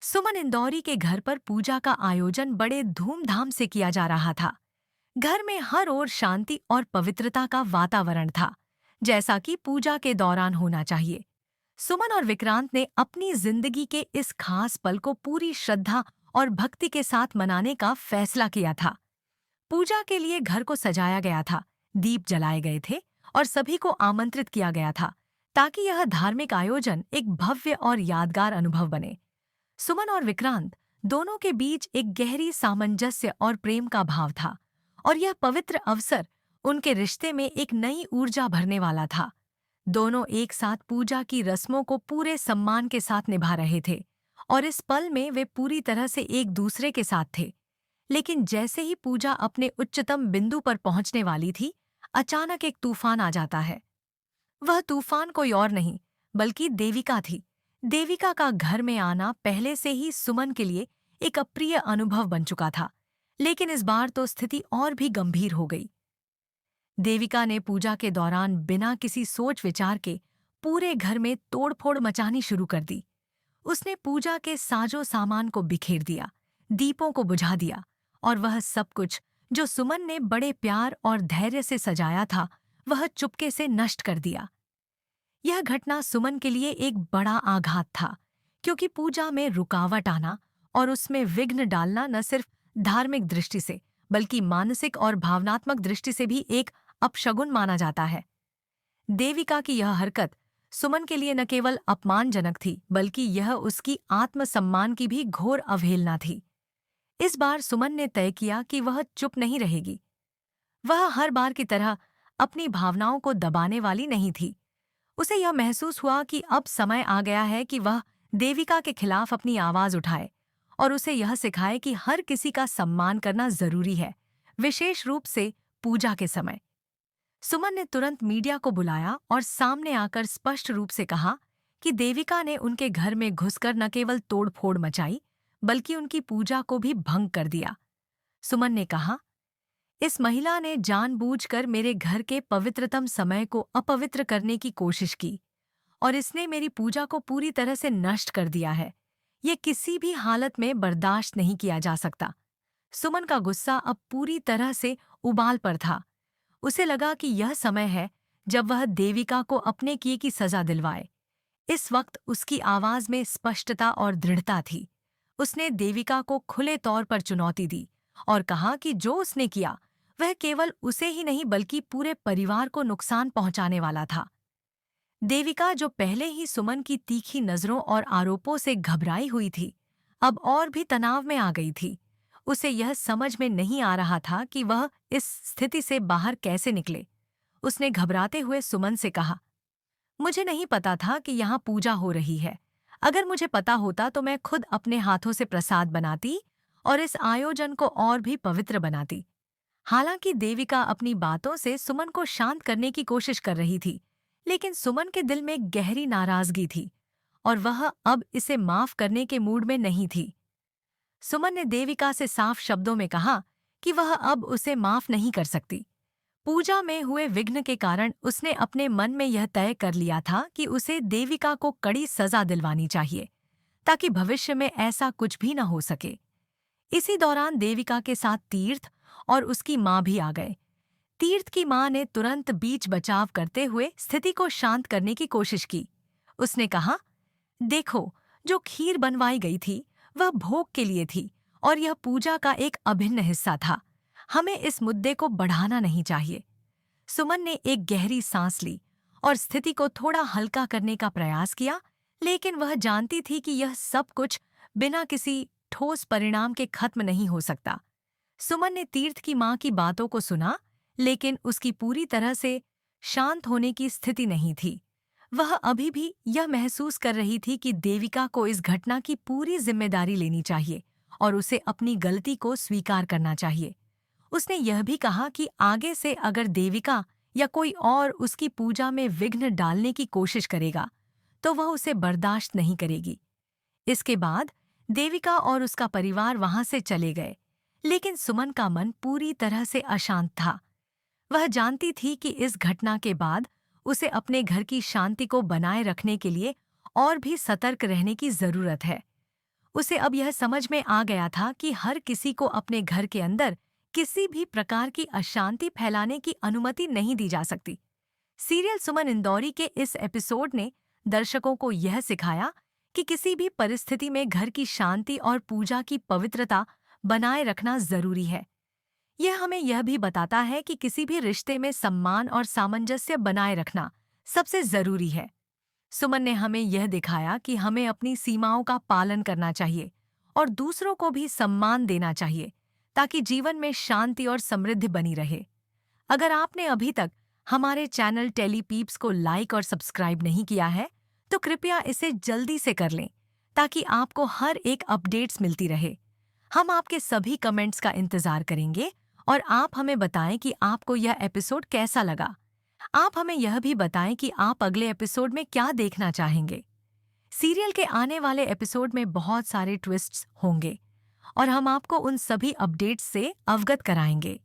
सुमन इंदौरी के घर पर पूजा का आयोजन बड़े धूमधाम से किया जा रहा था। घर में हर ओर शांति और पवित्रता का वातावरण था, जैसा कि पूजा के दौरान होना चाहिए। सुमन और विक्रांत ने अपनी जिंदगी के इस खास पल को पूरी श्रद्धा और भक्ति के साथ मनाने का फैसला किया था। पूजा के लिए घर को सजाया गया था, दीप जलाए गए थे और सभी को आमंत्रित किया गया था, ताकि यह धार्मिक आयोजन एक भव्य और यादगार अनुभव बने। सुमन और विक्रांत दोनों के बीच एक गहरी सामंजस्य और प्रेम का भाव था, और यह पवित्र अवसर उनके रिश्ते में एक नई ऊर्जा भरने वाला था। दोनों एक साथ पूजा की रस्मों को पूरे सम्मान के साथ निभा रहे थे, और इस पल में वे पूरी तरह से एक दूसरे के साथ थे। लेकिन जैसे ही पूजा अपने उच्चतम बिंदु पर पहुंचने वाली थी, अचानक एक तूफान आ जाता है। वह तूफान कोई और नहीं, बल्कि देविका थी। देविका का घर में आना पहले से ही सुमन के लिए एक अप्रिय अनुभव बन चुका था, लेकिन इस बार तो स्थिति और भी गंभीर हो गई। देविका ने पूजा के दौरान बिना किसी सोच विचार के पूरे घर में तोड़फोड़ मचानी शुरू कर दी। उसने पूजा के साजो सामान को बिखेर दिया, दीपों को बुझा दिया, और वह सब कुछ जो सुमन ने बड़े प्यार और धैर्य से सजाया था, वह चुपके से नष्ट कर दिया। यह घटना सुमन के लिए एक बड़ा आघात था, क्योंकि पूजा में रुकावट आना और उसमें विघ्न डालना न सिर्फ धार्मिक दृष्टि से, बल्कि मानसिक और भावनात्मक दृष्टि से भी एक अपशगुन माना जाता है। देविका की यह हरकत सुमन के लिए न केवल अपमानजनक थी, बल्कि यह उसकी आत्मसम्मान की भी घोर अवहेलना थी। इस बार सुमन ने तय किया कि वह चुप नहीं रहेगी। वह हर बार की तरह अपनी भावनाओं को दबाने वाली नहीं थी। उसे यह महसूस हुआ कि अब समय आ गया है कि वह देविका के खिलाफ अपनी आवाज उठाए और उसे यह सिखाए कि हर किसी का सम्मान करना जरूरी है, विशेष रूप से पूजा के समय। सुमन ने तुरंत मीडिया को बुलाया और सामने आकर स्पष्ट रूप से कहा कि देविका ने उनके घर में घुसकर न केवल तोड़फोड़ मचाई, बल्कि उनकी पूजा को भी भंग कर दिया। सुमन ने कहा, इस महिला ने जानबूझकर मेरे घर के पवित्रतम समय को अपवित्र करने की कोशिश की, और इसने मेरी पूजा को पूरी तरह से नष्ट कर दिया है। ये किसी भी हालत में बर्दाश्त नहीं किया जा सकता। सुमन का गुस्सा अब पूरी तरह से उबाल पर था। उसे लगा कि यह समय है जब वह देविका को अपने किए की सजा दिलवाए। इस वक्त उसकी आवाज में स्पष्टता और दृढ़ता थी। उसने देविका को खुले तौर पर चुनौती दी और कहा कि जो उसने किया वह केवल उसे ही नहीं बल्कि पूरे परिवार को नुकसान पहुंचाने वाला था। देविका, जो पहले ही सुमन की तीखी नजरों और आरोपों से घबराई हुई थी, अब और भी तनाव में आ गई थी। उसे यह समझ में नहीं आ रहा था कि वह इस स्थिति से बाहर कैसे निकले। उसने घबराते हुए सुमन से कहा, मुझे नहीं पता था कि यहाँ पूजा हो रही है। अगर मुझे पता होता तो मैं खुद अपने हाथों से प्रसाद बनाती और इस आयोजन को और भी पवित्र बनाती। हालांकि देविका अपनी बातों से सुमन को शांत करने की कोशिश कर रही थी, लेकिन सुमन के दिल में गहरी नाराजगी थी और वह अब इसे माफ करने के मूड में नहीं थी। सुमन ने देविका से साफ शब्दों में कहा कि वह अब उसे माफ नहीं कर सकती। पूजा में हुए विघ्न के कारण उसने अपने मन में यह तय कर लिया था कि उसे देविका को कड़ी सजा दिलवानी चाहिए, ताकि भविष्य में ऐसा कुछ भी न हो सके। इसी दौरान देविका के साथ तीर्थ और उसकी मां भी आ गए। तीर्थ की मां ने तुरंत बीच बचाव करते हुए स्थिति को शांत करने की कोशिश की। उसने कहा, देखो, जो खीर बनवाई गई थी वह भोग के लिए थी और यह पूजा का एक अभिन्न हिस्सा था। हमें इस मुद्दे को बढ़ाना नहीं चाहिए। सुमन ने एक गहरी सांस ली और स्थिति को थोड़ा हल्का करने का प्रयास किया, लेकिन वह जानती थी कि यह सब कुछ बिना किसी ठोस परिणाम के खत्म नहीं हो सकता। सुमन ने तीर्थ की मां की बातों को सुना, लेकिन उसकी पूरी तरह से शांत होने की स्थिति नहीं थी। वह अभी भी यह महसूस कर रही थी कि देविका को इस घटना की पूरी जिम्मेदारी लेनी चाहिए और उसे अपनी गलती को स्वीकार करना चाहिए। उसने यह भी कहा कि आगे से अगर देविका या कोई और उसकी पूजा में विघ्न डालने की कोशिश करेगा, तो वह उसे बर्दाश्त नहीं करेगी। इसके बाद देविका और उसका परिवार वहां से चले गए, लेकिन सुमन का मन पूरी तरह से अशांत था। वह जानती थी कि इस घटना के बाद उसे अपने घर की शांति को बनाए रखने के लिए और भी सतर्क रहने की जरूरत है। उसे अब यह समझ में आ गया था कि हर किसी को अपने घर के अंदर किसी भी प्रकार की अशांति फैलाने की अनुमति नहीं दी जा सकती। सीरियल सुमन इंदौरी के इस एपिसोड ने दर्शकों को यह सिखाया कि किसी भी परिस्थिति में घर की शांति और पूजा की पवित्रता बनाए रखना जरूरी है। यह हमें यह भी बताता है कि किसी भी रिश्ते में सम्मान और सामंजस्य बनाए रखना सबसे जरूरी है। सुमन ने हमें यह दिखाया कि हमें अपनी सीमाओं का पालन करना चाहिए और दूसरों को भी सम्मान देना चाहिए, ताकि जीवन में शांति और समृद्धि बनी रहे। अगर आपने अभी तक हमारे चैनल टेली पीप्स को लाइक और सब्सक्राइब नहीं किया है, तो कृपया इसे जल्दी से कर लें, ताकि आपको हर एक अपडेट्स मिलती रहे। हम आपके सभी कमेंट्स का इंतजार करेंगे और आप हमें बताएं कि आपको यह एपिसोड कैसा लगा। आप हमें यह भी बताएं कि आप अगले एपिसोड में क्या देखना चाहेंगे। सीरियल के आने वाले एपिसोड में बहुत सारे ट्विस्ट्स होंगे और हम आपको उन सभी अपडेट्स से अवगत कराएंगे।